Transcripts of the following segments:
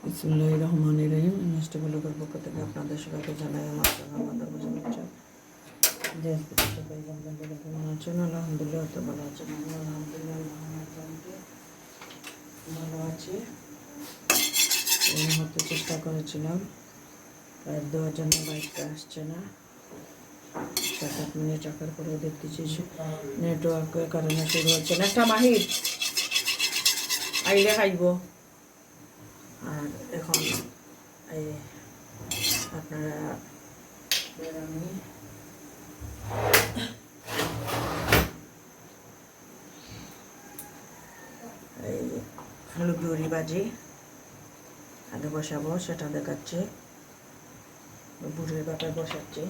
বিসমিল্লাহির রহমানির রহিম। মিষ্টি ব্লগের পক্ষ থেকে আপনাদের সবাইকে জানাই আমার আমাদের শুভেচ্ছা। দেশ বিদেশে কেমন আছেন? আলহামদুলিল্লাহ তো ভালো আছেন। আমি আলহামদুলিল্লাহ ভালো আছি। এই মুহূর্তে চেষ্টা করেছিলাম লাইভ দেওয়ার জন্য, লাইভটা আসছে না। 7-8 মিনিট রাখার পরে দেখতেছি নেটওয়ার্কের কারণে শুরু হচ্ছে না। একটা মাহির আইলে খাইব। আর এখন এই আপনারা আমি এই আলু বিউরি ভাজি আগে বসাবো, সেটা দেখাচ্ছি। বুড়ির বাটায় বসাচ্ছি।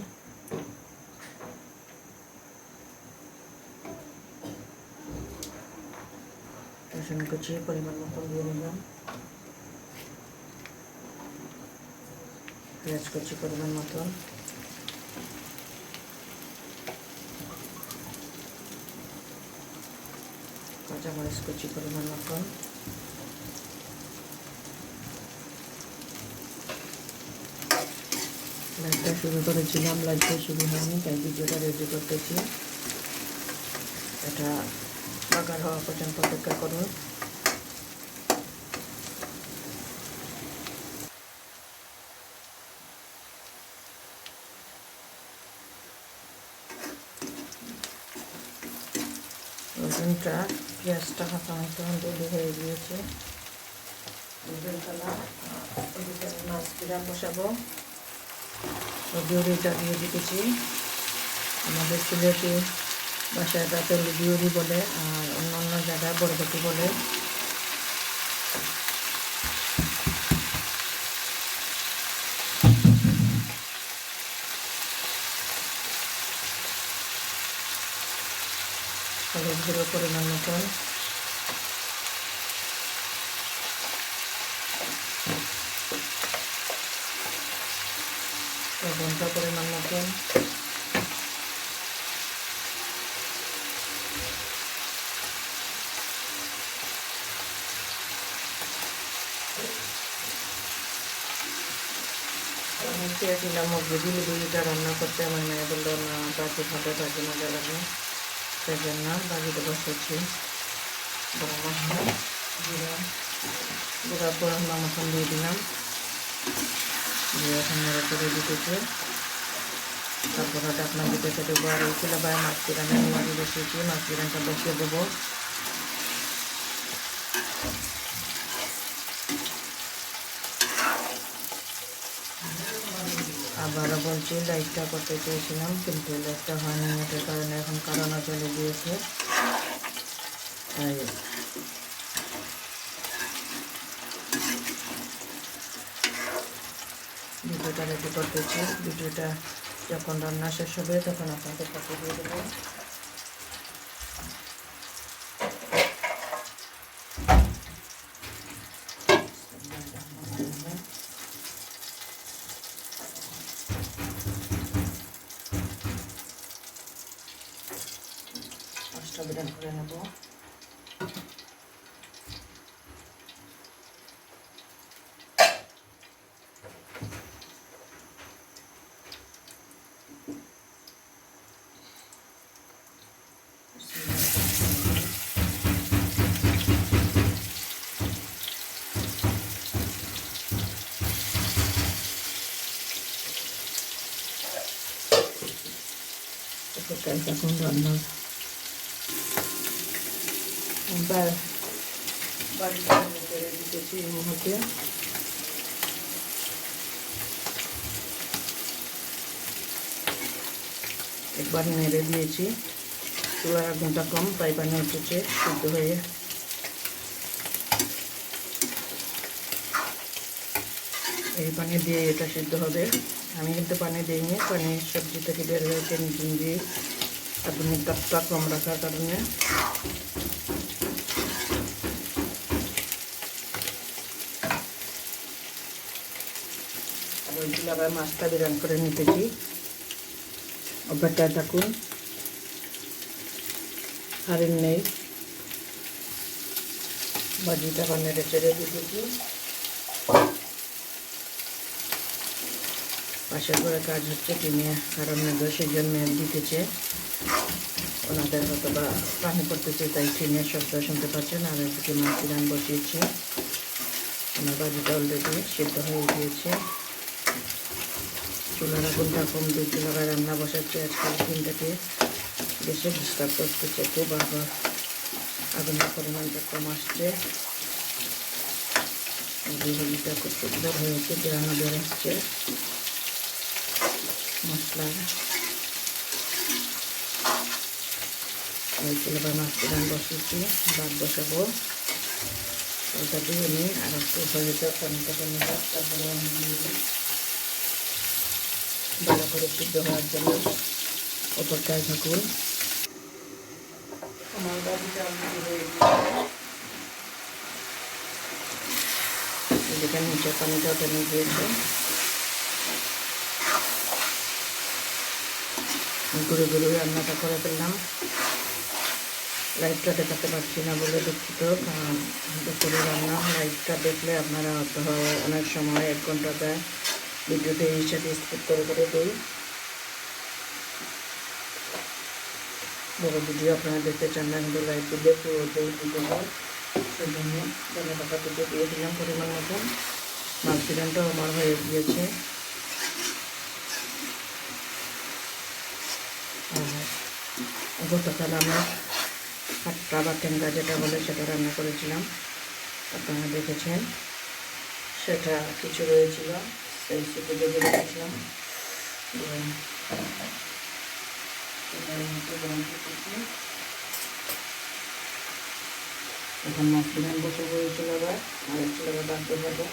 রসুন কুচি পরিমাণ মতো দিয়ে দিলাম, পেঁয়াজ কুচি পরিমাণ মতো, কাঁচামরিচ কুচি পরিমাণ মতন, লাইটটা শুরু করেছিলাম, লাইটটা শুরু হয়নি, তাই ভিডিওটা রেডি করতেছি। এটা বাগার হওয়া পর্যন্ত অপেক্ষা করুন। রসুনটা পেঁয়াজটা হাতামাতে রেডি হয়ে গিয়েছে। মাছ কিরা বসাবো, বিউরিটা দিয়ে দিতেছি। আমাদের সিলেটে বাসায় তেল বিউরি বলে, আর অন্যান্য জায়গায় বরবটি বলে। হলুদ গুঁড়ো পরিমাণ মতন, লবণটা পরিমাণ মতন, চেয়েছিলাম মুরগি বিউরিটা রান্না করতে। আমার মেয়ে বললো না, বাজি ভাবে বাজি মজা লাগে, সেই জন্য বাজিতে বসেছি। গরম মশলা গুঁড়া পরিমাণ মতন দিয়ে দিলাম, দিয়ে এখন নেড়ে করে দিতেছে। তারপর ঢাকনা দিতেছে দেবো। আর এই চুলায় মাছ পিরানে মাঝে বসিয়েছি, মাছ পিরানটা বসিয়ে দেবো। আবারও বলছি, লাইটটা করতে চেয়েছিলাম কিন্তু লাইটটা হয়নি, এটার কারণে এখন কারণে চলে গিয়েছে। তাই ভিডিওটা রেডি করতেছি। ভিডিওটা যখন রান্না শেষ হবে তখন আপনাদের কাছে দিয়ে দেবো। মাছটা বিরান করে নেব। এখন রান্না বাড়িটা করে দিতেছি এই মুহূর্তে। একবার নেড়ে দিয়েছি, চুলার আগুনটা কম, প্রায় পানি উঠেছে সিদ্ধ হয়ে। এই পানি দিয়ে এটা সিদ্ধ হবে। আমি কিন্তু পানি দিইনি, পানি সবজি থেকে বের হয়েছে নিচে দিয়ে আগুনের তাপটা কম রাখার কারণে। আর ওই চুলায় মাছটা বিরান করে নিতেছি। অপেক্ষায় থাকুন, হারিন নেই। ভাজিটা নেড়ে চেড়ে দিতেছি। পাশের ঘরে কাজ হচ্ছে টিনে, কারণ সেই জন্য দিতেছে, ওনাদের হয়তো বা পানি পড়তেছে, তাই টিনের শব্দ শুনতে পাচ্ছেন। আর এদিকে মাছ রান বসিয়েছি, আমার ভাজিটা অলরেডি সিদ্ধ হয়ে গিয়েছে। চুলার আগুনটা কম দিয়ে চুলায় রান্না বসাচ্ছি। আজকাল দিনটাকে বেশি ডিস্টার্ব করতেছে, খুব আবার আগুনের পরিমাণটা কম আসছে। ভাজিটা খুব সুন্দর হয়েছে, গ্রামে বের হচ্ছে মশলা। এই চুলা মাছ রান বসিয়েছি, ভাত বসাবো। ওটা দিয়ে নিই, আর একটু হয়ে যাক, পানিটা কমে যাক, তারপরে ভালো করে সিদ্ধ হওয়ার জন্য অপেক্ষায় থাকুন। আমার ভাজিটা এদিকে নিচে পানিটাও টেনে গিয়েছে। ঘুরে ঘুরে রান্নাটা করে ফেললাম। লাইটটা দেখাতে পারছি না বলে দুঃখিত, কারণ দুপুরে রান্না লাইটটা দেখলে আপনারা হয় অনেক সময় 1 ঘন্টা দেয় ভিডিওতে এই সাথে স্কিপ করে করে দিই। বড় ভিডিও আপনারা দেখতে চান না, কিন্তু লাইট দিলে পুরো দিতে হয়, সেই জন্য ধনে পাতা দুটো দিয়ে দিলাম পরিমাণ মতন। মাছ বিরিয়ানিটাও আমার হয়ে গিয়েছে। গতকাল আমরা হাট্টা বা টেঙ্গা যেটা বলে সেটা রান্না করেছিলাম, আপনারা দেখেছেন। সেটা কিছু রয়েছিল, সেই সুতো ভেজে রেখেছিলাম। এখন মাছ বিরিয়ানি বসে হয়েছিল, আবার আরেক চুলাবার বাদ দেবো।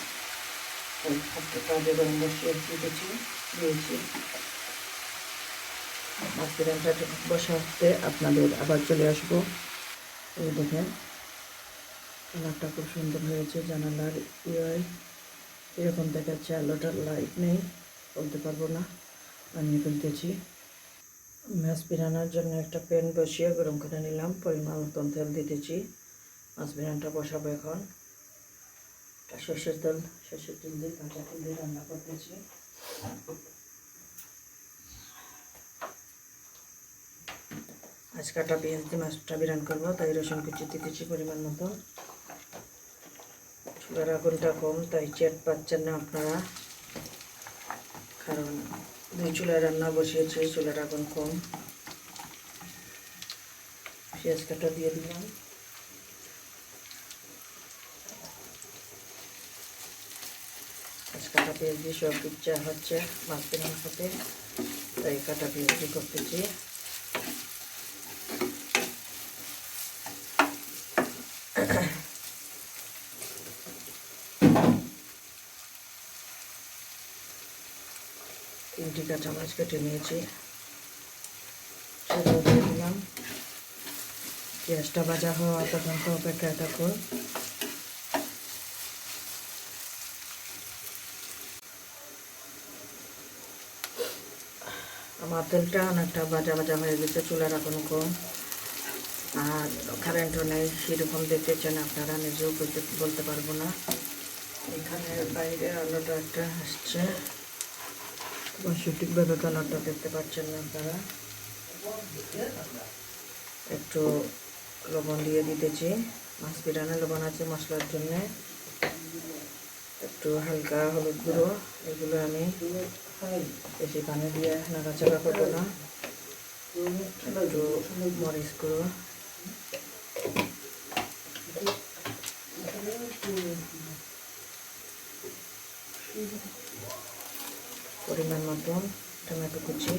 ওই হাটটা যে গরম বসিয়ে দিয়েছি। মাছ বিরিয়ানিটা বসাতে আপনাদের আবার চলে আসবো। এই দেখেন কালারটা খুব সুন্দর হয়েছে। জানালার এরকম দেখাচ্ছে, আলোটার লাইট নেই, বলতে পারবো না, বানিয়ে ফেলতেছি। মাছ বিরানোর জন্য একটা প্যান বসিয়ে গরম করে নিলাম, পরিমাণ মতন তেল দিতেছি। মাছ বিরানটা বসাবো এখন। সর্ষের তেল দিয়ে কাঁচা তেল দিয়ে রান্না করতেছি। আজ কাটা পেঁয়াজ দিয়ে মাছটা বিরান করবো, তাই রসুন কুচি দিতেছি পরিমাণ মতো। চুলার আগুনটা কম, তাই চেট পাচ্ছেন না আপনারা, কারণ 2 চুলায় রান্না বসিয়েছি, চুলার আগুন কম। পেঁয়াজ কাটা দিয়ে দিলাম। আজ কাটা পেঁয়াজ দিয়ে সব ইচ্ছা হচ্ছে মাছ বিরানোর সাথে, তাই কাটা পেঁয়াজ দিয়ে করতেছি। তিনটি কাঁচামরিচ কেটে নিয়েছি, সেটা দিয়ে দিলাম। পেঁয়াজটা ভাজা হওয়া পর্যন্ত অপেক্ষায় থাকুন। আমার তেলটা অনেকটা ভাজা হয়ে গেছে, চুলার আগুন কম, আর কারেন্টও নেই, সেরকম দেখতেছেন আপনারা, নিজেও বলতে পারবো না। এখানে বাইরে আলোটা একটা আসছে, সঠিকভাবে কালারটা দেখতে পাচ্ছেন না আপনারা। একটু লবণ দিয়ে দিতেছি, মাছ বিরানে লবণ আছে মশলার জন্যে। একটু হালকা হলুদ গুঁড়ো, এগুলো আমি বেশি পানি দিয়ে নাড়াচাড়া করবো না। একটু মরিচ গুঁড়ো, পরিমাণ মতন টমেটো কুচি।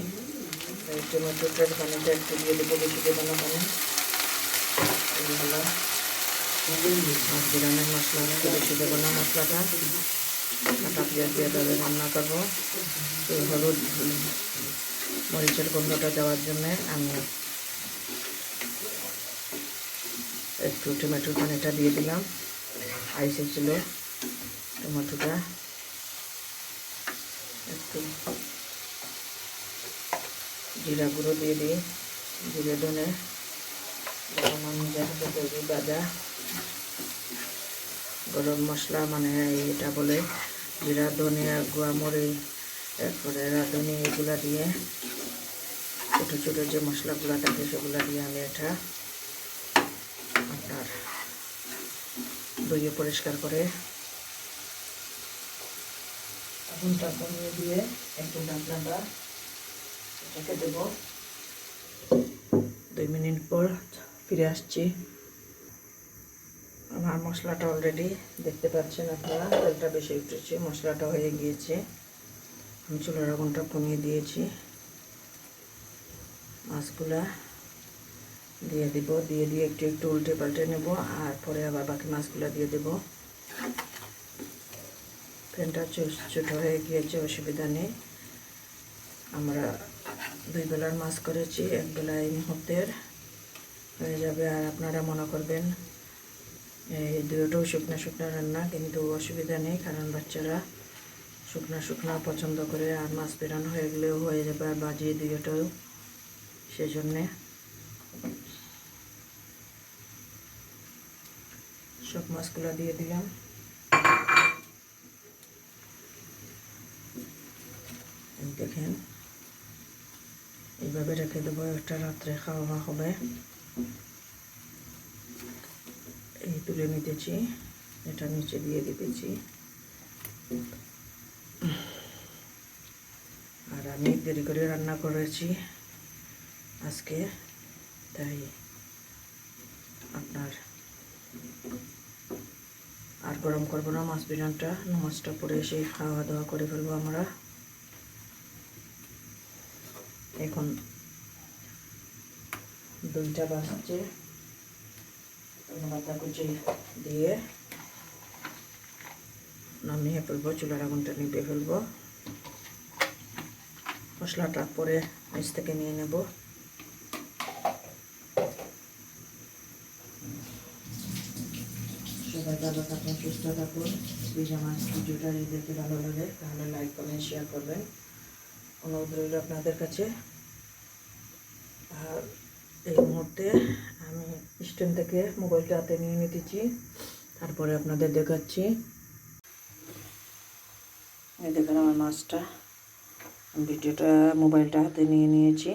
এই টমেটোটার পানিটা একটু দিয়ে দেবো, বেশি দেবো না পানি। মাছ বিরানের মশলা বেশি দেবো না, মশলাটা কাটা পেঁয়াজ দিয়ে তবে রান্না করবো। এই হলুদ মরিচের গন্ধটা যাওয়ার জন্যে আমি একটু টমেটোর পানিটা দিয়ে দিলাম। আইসে ছিল টমেটোটা। একটু জিরা গুঁড়ো দিয়ে দিই, জিরে ধনে নিজের হাতে তৈরি ভাজা গরম মশলা, মানে এটা বলে জিরা ধনিয়া গুঁড়া মরিচ এরপরে রাঁধুনি এগুলা দিয়ে ছোটো ছোটো যে মশলাগুলো থাকে সেগুলো দিয়ে আমি এটা আপনার ধুয়ে পরিষ্কার করে আগুনটা কমিয়ে দিয়ে একটু ঢাকনাটা এটাকে দেবো। 2 মিনিট পর ফিরে আসছি। আমার মশলাটা অলরেডি দেখতে পাচ্ছেন আপনারা, তেলটা বেশি উঠেছে, মশলাটা হয়ে গিয়েছে। আমি চুলার আগুনটা কমিয়ে দিয়েছি। মাছগুলা দিয়ে দিব, দিয়ে একটু একটু উল্টে পাল্টে নেব, আর পরে আবার বাকি মাছগুলা দিয়ে দেব। প্যানটা ছোটো হয়ে গিয়েছে, অসুবিধা নেই। আমরা 2 বেলার মাছ করেছি, 1 বেলা এই মুহূর্তের হয়ে যাবে। আর আপনারা মনে করবেন এই দুটোও শুকনো শুকনো রান্না, কিন্তু অসুবিধা নেই, কারণ বাচ্চারা শুকনো শুকনো পছন্দ করে। আর মাছ বেরানো হয়ে গেলেও হয়ে যাবে, আর বাজিয়ে দুটোও। সেজন্যে সব মাছগুলো দিয়ে দিলাম। দেখেন এইভাবে রেখে দেবো, একটা রাত্রে খাওয়া হবে। এই তুলে নিতেছি, এটা নিচে দিয়ে দিতেছি। আর আমি দেরি করে রান্না করেছি আজকে, তাই আপনার আর গরম করবো না। মাছ বিরিয়ানিটা নামাজটা পড়ে এসে খাওয়া দাওয়া করে ফেলবো আমরা। এখন 2টা বাজছে। ধনেপাতা কুচি দিয়ে নামিয়ে ফেলবো, চুলার আগুনটা নিভিয়ে ফেলবো। মশলাটা পরে নিচ থেকে নিয়ে নেব। সবাই ভালো থাকুন, সুস্থ থাকুন। প্লিজ আমার ভিডিওটা যদি দেখতে ভালো লাগে তাহলে লাইক কমেন্ট শেয়ার করবেন, অনুরোধ রইল আপনাদের কাছে। আর এই মুহূর্তে আমি স্ট্যান্ড থেকে মোবাইলটা হাতে নিয়ে নিতেছি, তারপরে আপনাদের দেখাচ্ছি। এই দেখেন আমার মাছটা, ভিডিওটা মোবাইলটা হাতে নিয়ে নিয়েছি,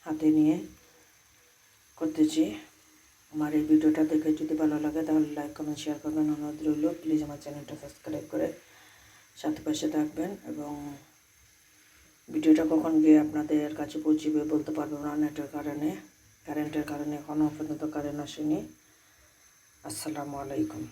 হাতে নিয়ে করতেছি। আমার এই ভিডিওটা দেখে যদি ভালো লাগে তাহলে লাইক কমেন্ট শেয়ার করবেন, অনুরোধ রইল। প্লিজ আমার চ্যানেলটা সাবস্ক্রাইব করে সাথে পাশে থাকবেন। এবং ভিডিওটা কখন গিয়ে আপনাদের কাছে পৌঁছবে বলতে পারবো না, কারেন্টের কারণে এখনও পর্যন্ত কারেন্ট আসেনি। আসসালামু আলাইকুম।